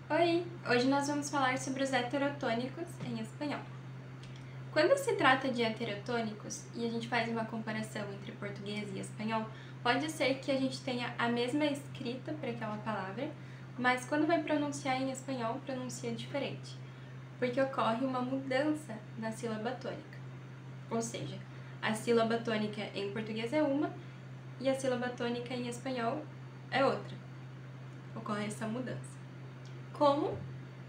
Oi! Hoje nós vamos falar sobre os heterotônicos em espanhol. Quando se trata de heterotônicos e a gente faz uma comparação entre português e espanhol, pode ser que a gente tenha a mesma escrita para aquela palavra, mas quando vai pronunciar em espanhol, pronuncia diferente, porque ocorre uma mudança na sílaba tônica. Ou seja, a sílaba tônica em português é uma e a sílaba tônica em espanhol é outra. Ocorre essa mudança. Como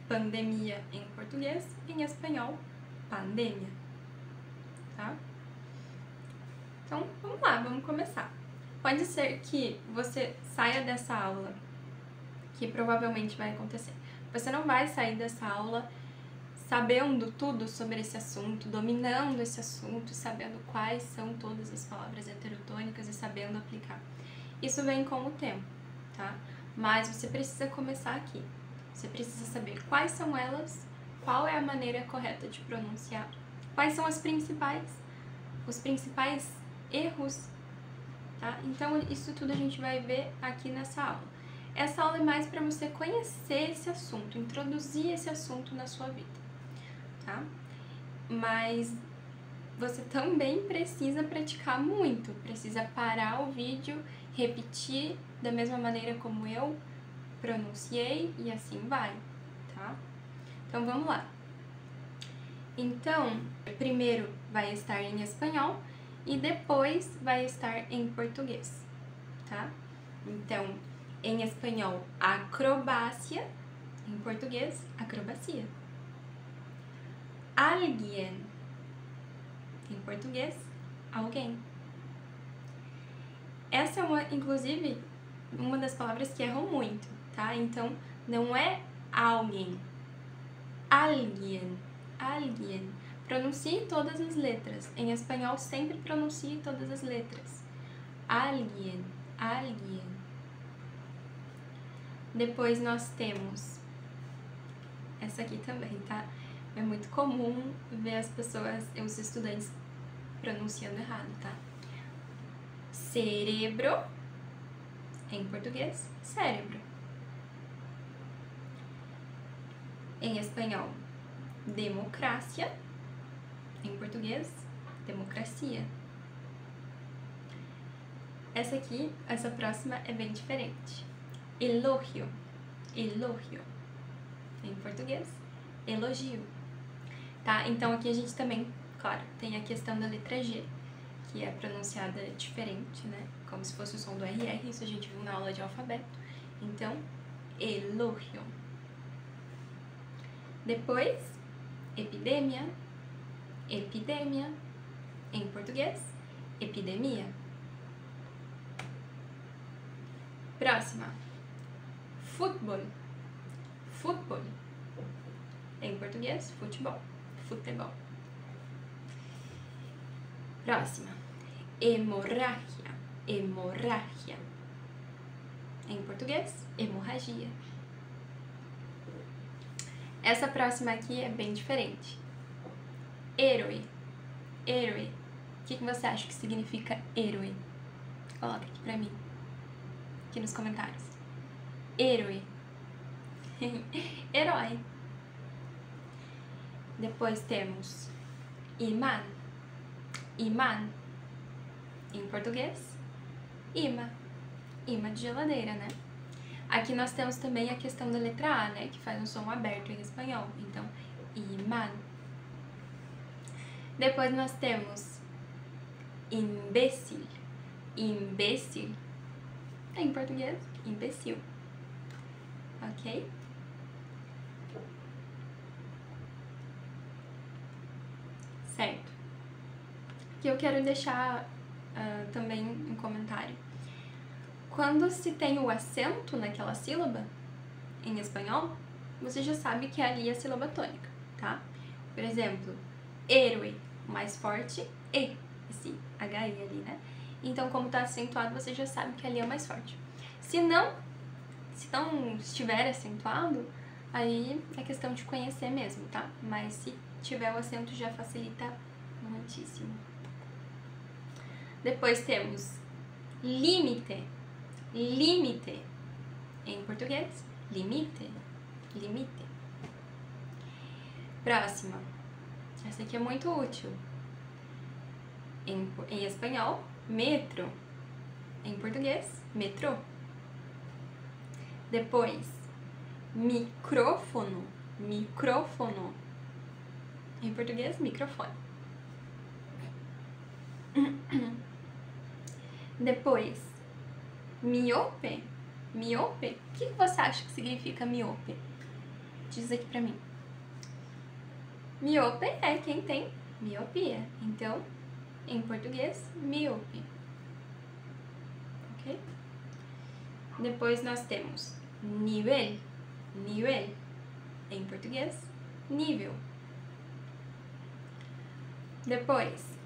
pandemia em português, em espanhol, pandemia, tá? Então, vamos lá, vamos começar. Pode ser que você saia dessa aula, que provavelmente vai acontecer. Você não vai sair dessa aula sabendo tudo sobre esse assunto, dominando esse assunto, sabendo quais são todas as palavras heterotônicas e sabendo aplicar. Isso vem com o tempo, tá? Mas você precisa começar aqui. Você precisa saber quais são elas, qual é a maneira correta de pronunciar, quais são os principais erros, tá? Então, isso tudo a gente vai ver aqui nessa aula. Essa aula é mais para você conhecer esse assunto, introduzir esse assunto na sua vida, tá? Mas você também precisa praticar muito, precisa parar o vídeo, repetir da mesma maneira como eu pronunciei e assim vai, tá? Então vamos lá. Então, primeiro vai estar em espanhol e depois vai estar em português, tá? Então, em espanhol, acrobacia, em português, acrobacia. Alguien, em português, alguém. Essa é inclusive, uma das palavras que erram muito, tá? Então, não é alguém, alguien, alguien. Pronuncie todas as letras. Em espanhol, sempre pronuncie todas as letras. Alguien, alguien. Depois nós temos essa aqui também, tá? É muito comum ver as pessoas, os estudantes pronunciando errado, tá? Cerebro, em português, cérebro. Em espanhol, democracia, em português, democracia. Essa próxima é bem diferente. Elogio, elogio. Em português, elogio. Tá? Então aqui a gente também, claro, tem a questão da letra G, que é pronunciada diferente, né? Como se fosse o som do RR, isso a gente viu na aula de alfabeto. Então, elogio. Depois, epidemia, epidemia. Em português, epidemia. Próxima, futebol, futebol. Em português, futebol, futebol. Próxima, hemorragia, hemorragia. Em português, hemorragia. Essa próxima aqui é bem diferente. Herói, herói. O que você acha que significa herói? Coloca aqui pra mim, aqui nos comentários. Herói. Herói. Depois temos imã, imã. Em português, imã, imã de geladeira, né? Aqui nós temos também a questão da letra A, né? Que faz um som aberto em espanhol. Então, imã. Depois nós temos imbécil, imbécil. Em português, imbecil. Ok? Certo. Aqui eu quero deixar também um comentário. Quando se tem o acento naquela sílaba, em espanhol, você já sabe que ali é a sílaba tônica, tá? Por exemplo, héroe, mais forte, esse HI ali, né? Então, como tá acentuado, você já sabe que ali é mais forte. Se não estiver acentuado, aí é questão de conhecer mesmo, tá? Mas se tiver o acento, já facilita muitíssimo. Depois temos límite, límite. Em português, limite, limite. Próxima. Essa aqui é muito útil. Em espanhol, metro. Em português, metrô. Depois, micrófono. Micrófono. Em português, microfone. Depois, miope. Miope? O que você acha que significa miope? Diz aqui pra mim. Miope é quem tem miopia. Então, em português, míope. Ok? Depois nós temos nível. Nível. Em português, nível. Depois,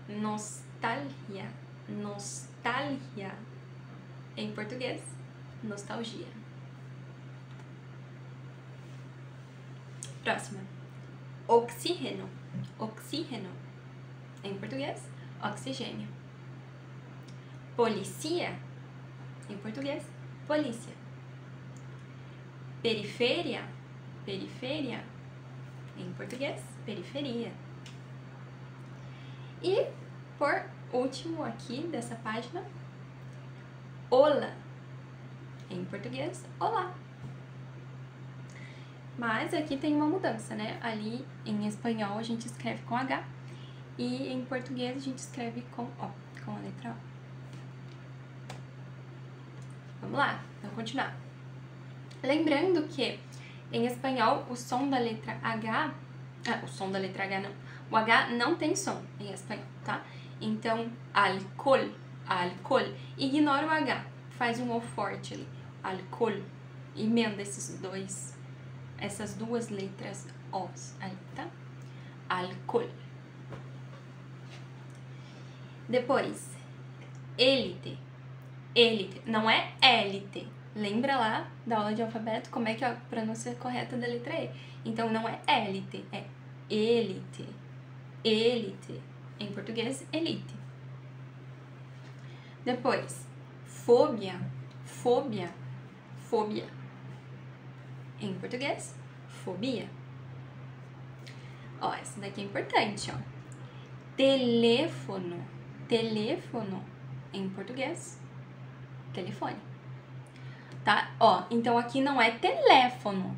nostalgia. Nostalgia. Em português, nostalgia. Próxima. Oxígeno. Oxígeno. Em português, oxigênio. Policia. Em português, polícia. Periferia. Periferia. Em português, periferia. E, por último aqui dessa página, hola. Em português, olá. Mas aqui tem uma mudança, né? Ali em espanhol a gente escreve com H e em português a gente escreve com O, com a letra O. Vamos lá, vamos continuar. Lembrando que em espanhol o som da letra H, o som da letra H não, o H não tem som em espanhol, tá? Então, alcohol, alcohol, ignora o H, faz um O forte ali, alcohol, emenda essas duas letras Os ali, tá? Alcohol. Depois, élite. Élite, não é élite. Lembra lá da aula de alfabeto como é que é a pronúncia correta da letra E? Então, não é élite, é élite. Élite. Em português, elite. Depois, fobia. Fobia. Fobia. Em português, fobia. Ó, essa daqui é importante, ó. Teléfono. Teléfono. Em português, telefone. Tá? Ó, então aqui não é teléfono,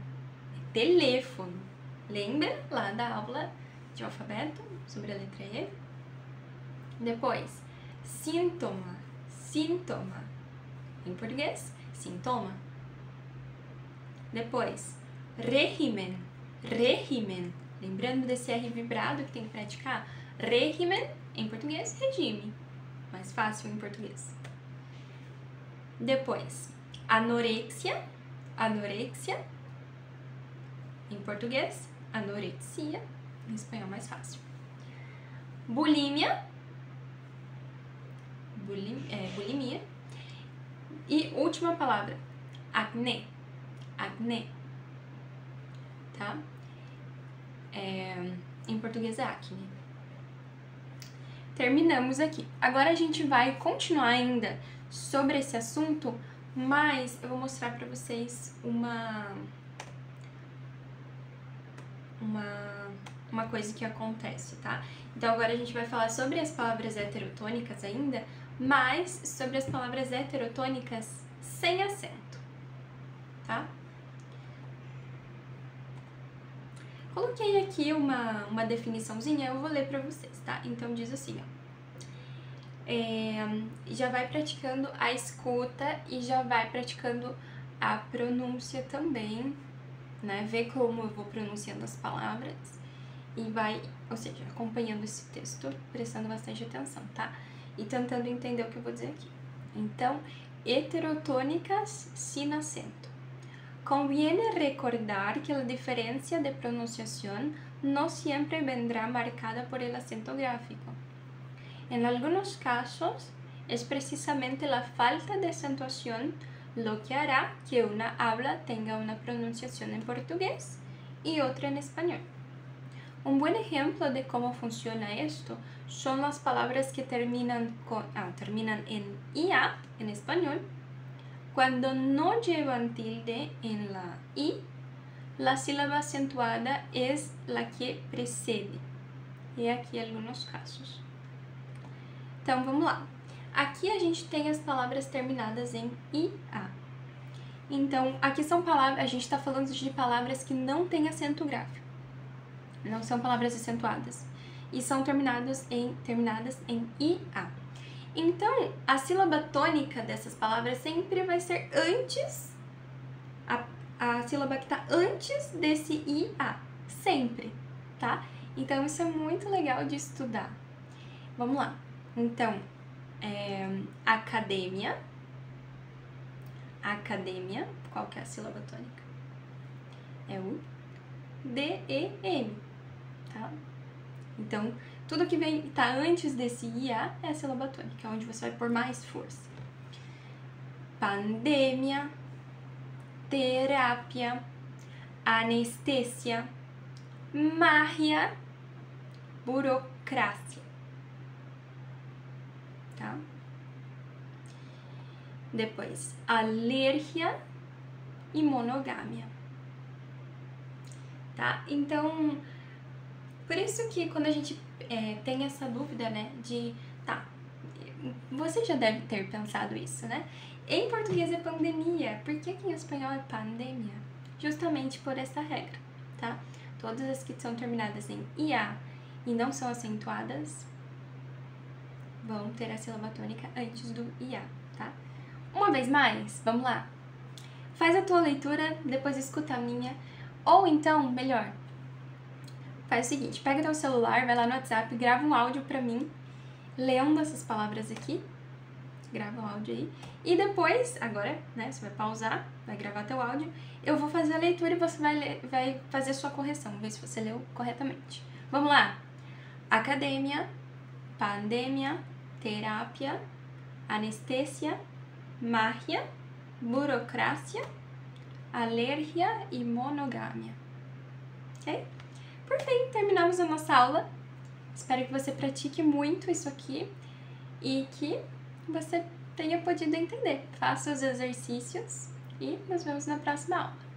é teléfono. Lembra lá da aula de alfabeto sobre a letra E? Depois, síntoma. Síntoma. Em português, sintoma. Depois, régimen. Régimen. Lembrando desse R vibrado que tem que praticar? Régimen, em português, regime. Mais fácil em português. Depois, anorexia. Anorexia. Em português, anorexia. Em espanhol, mais fácil. Bulimia. Bulimia. E última palavra, acné. Acné. Tá? Em português é acne. Terminamos aqui. Agora a gente vai continuar ainda sobre esse assunto, mas eu vou mostrar pra vocês uma coisa que acontece, tá? Então agora a gente vai falar sobre as palavras heterotônicas ainda, mas sobre as palavras heterotônicas sem acento, tá? Coloquei aqui uma definiçãozinha, eu vou ler pra vocês, tá? Então diz assim, ó. Já vai praticando a escuta e já vai praticando a pronúncia também, né? Vê como eu vou pronunciando as palavras e vai, ou seja, acompanhando esse texto, prestando bastante atenção, tá? E tentando entender o que eu vou dizer aqui. Então, heterotônicas sin acento. Conviene recordar que la diferencia de pronunciación no siempre vendrá marcada por el acento gráfico. En algunos casos, es precisamente la falta de acentuación lo que hará que una habla tenga una pronunciación en portugués y otra en español. Un buen ejemplo de cómo funciona esto son las palabras que terminan en IA en español, cuando no llevan tilde en la I la sílaba acentuada es la que precede. E aqui alguns casos. Então, vamos lá. Aqui a gente tem as palavras terminadas em IA. Então, aqui são palavras, a gente está falando de palavras que não têm acento gráfico. Não são palavras acentuadas. E são terminadas em IA. Então, a sílaba tônica dessas palavras sempre vai ser antes, a sílaba que está antes desse IA. Sempre, tá? Então, isso é muito legal de estudar. Vamos lá. Então, academia. Academia. Qual que é a sílaba tônica? É o D-E-M, tá? Então, tudo que tá antes desse IA é a sílaba tônica, onde você vai pôr mais força. Pandemia, terapia, anestesia, magia, burocracia. Tá? Depois, alergia e monogamia. Tá? Então, por isso que quando a gente tem essa dúvida, né, você já deve ter pensado isso, né? Em português é pandemia, por que em espanhol é pandemia? Justamente por essa regra, tá? Todas as que são terminadas em IA e não são acentuadas vão ter a sílaba tônica antes do IA, tá? Uma vez mais, vamos lá. Faz a tua leitura, depois escuta a minha, ou então, melhor, faz o seguinte, pega teu celular, vai lá no WhatsApp, grava um áudio pra mim, lendo essas palavras aqui, grava o áudio aí, e depois, agora, né, você vai pausar, vai gravar teu áudio, eu vou fazer a leitura e você vai fazer a sua correção, ver se você leu corretamente. Vamos lá! Academia, pandemia, terapia, anestesia, magia, burocracia, alergia e monogamia. Ok? Por fim, terminamos a nossa aula. Espero que você pratique muito isso aqui e que você tenha podido entender. Faça os exercícios e nos vemos na próxima aula.